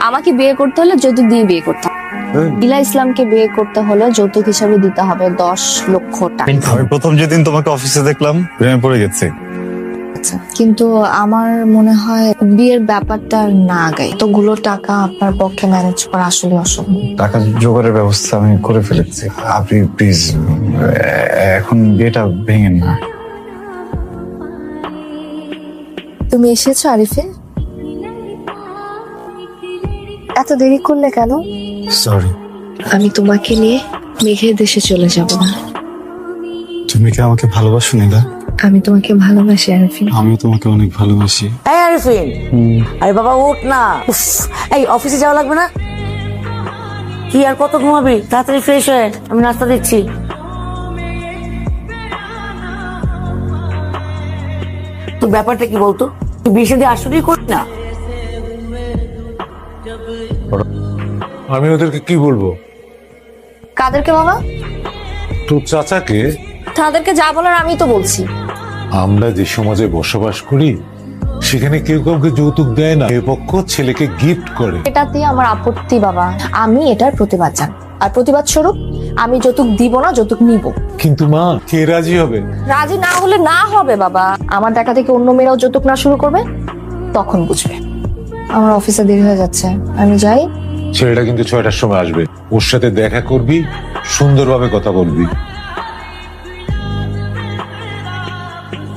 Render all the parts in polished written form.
আমাকে বিয়ে করতে হলে যৌতুক দিয়ে বিয়ে করতে হবে। ইলা ইসলামকে বিয়ে করতে হলে যৌতুক হিসাবে দিতে হবে 10 লক্ষ টাকা। আমি প্রথম যেদিন তোমাকে অফিসে দেখলাম প্রেমে পড়ে গেছে। আচ্ছা, কিন্তু আমার মনে হয় বিয়ের ব্যাপারটা না আগাই, এতগুলো টাকা আপনার পক্ষে ম্যানেজ করা আসলে অসম্ভব। টাকা জোগাড়ের ব্যবস্থা আমি করে ফেলেছি, আপনি প্লিজ এখন বিয়েটা ভেঙেন না। তুমি এসেছো আরিফে? এত দেরি করলে কেন? সরি। আমি তোমাকে নিয়ে মেঘের দেশে চলে যাব। তুমি কি আমাকে ভালোবাসো নীলা? আমি তোমাকে ভালোবাসি আরিফিন। আমিও তোমাকে অনেক ভালোবাসি। এই আরিফিন, আরে বাবা উঠ না। উফ, এই অফিসে যাওয়া লাগবে না? কি আর কত ঘুমাবি? তাড়াতাড়ি ফ্রেশ হয়ে আমি নাস্তা দিচ্ছি। তো ব্যাপারটা কি বলতো? তুই বিয়ে শাদী আসলেই করি না? আমি ওদেরকে কি বলবো? কাদেরকে বলো? তোর চাচাকে। তাদেরকে যা বলার আমি তো বলছি। আমরা যে সমাজে বসবাস করি সেখানে কেউ কাউকে যৌতুক দেয় না, এ পক্ষ ছেলেকে গিফট করে। এটাতে আমার আপত্তি বাবা, আমি এটার প্রতিবাদ জানাই। আর প্রতিবাদ স্বরূপ আমি যৌতুক দিব না, যৌতুক নিব। কিন্তু মা, কে রাজি হবে? রাজি না হলে না হবে বাবা। আমার দেখা থেকে অন্য মেয়েরাও যৌতুক না শুরু করবে, তখন বুঝবে। আমার অফিসে দেরি হয়ে যাচ্ছে, আমি যাই। ছেলেটা কিন্তু 6টার সময় আসবে, ওর সাথে দেখা করবি, সুন্দরভাবে কথা বলবি।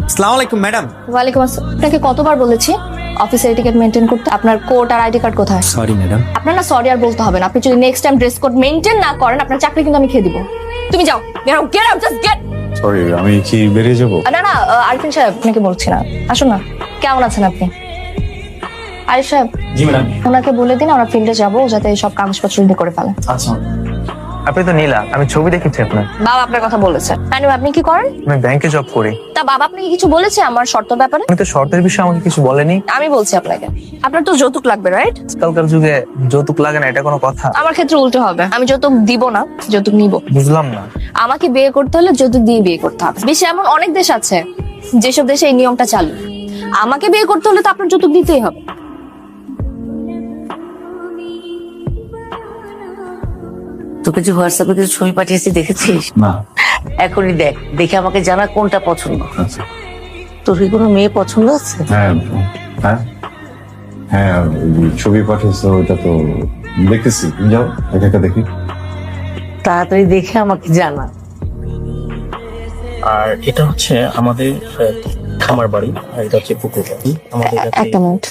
আসসালামু আলাইকুম ম্যাডাম। ওয়ালাইকুম আসসালাম। আপনাকে কতবার বলেছি অফিসের এটিকেট মেনটেন করতে? আপনার কোড আর আইডি কার্ড কোথায়? Sorry madam. আপনার না সরি আর বলতে হবে না। আপনি যদি next time dress code maintain না করেন, আপনার চাকরি কিন্তু আমি খেয়ে দিব। তুমি যাও, get out, just get. Sorry, আমি কি বেরিয়ে যাবো? না না, আরিফিন সাহেব আপনাকে বলছি না, আসুন না। কেমন আছেন আপনি? আরিফ সাহেব, জি ম্যাডাম। ওনাকে বলে দিন আমরা ফিল্ডে যাবো, যাতে সব কাগজপত্র রেডি করে ফেলে। আচ্ছা। আপনি তো নীলা, আমি ছবি দেখেছি আপনার। বাবা আপনার কথা বলেছে। আপনি কি করেন? আমি ব্যাংকে জব করি। তা বাবা আপনাকে কিছু বলেছে আমার শর্ত ব্যাপারে? আমি তো শর্তের বিষয়ে আমাকে কিছু বলেনি। আমি বলছি আপনাকে, আপনার তো যৌতুক লাগবে, রাইট? আজকালকার যুগে যৌতুক লাগে না, এটা কোনো কথা? আমার ক্ষেত্রে উল্টো হবে, আমি যৌতুক দিব না, যৌতুক নিব। বুঝলাম না। আমাকে বিয়ে করতে হলে যৌতুক দিয়ে বিয়ে করতে হবে। বিশ্বে এমন অনেক দেশ আছে যেসব দেশে এই নিয়মটা চালু। আমাকে বিয়ে করতে হলে তো আপনার যৌতুক দিতেই হবে। তোকে যে হোয়াটসঅ্যাপে কিছু ছবি পাঠিয়েছি দেখেছিস? না। এখনই দেখ, দেখে আমাকে জানা কোনটা পছন্দ। আচ্ছা। তোর কি কোনো মেয়ে পছন্দ আছে? হ্যাঁ হ্যাঁ হ্যাঁ, ছবি পাঠিয়েছো, ওইটা তো দেখেছি। তুমি যাও, একা একা দেখি। তাড়াতাড়ি দেখে আমাকে জানা। আর এটা হচ্ছে আমাদের খামার বাড়ি, আর এটা হচ্ছে পুকুর বাড়ি আমাদের কাছে। একটা মিনিট।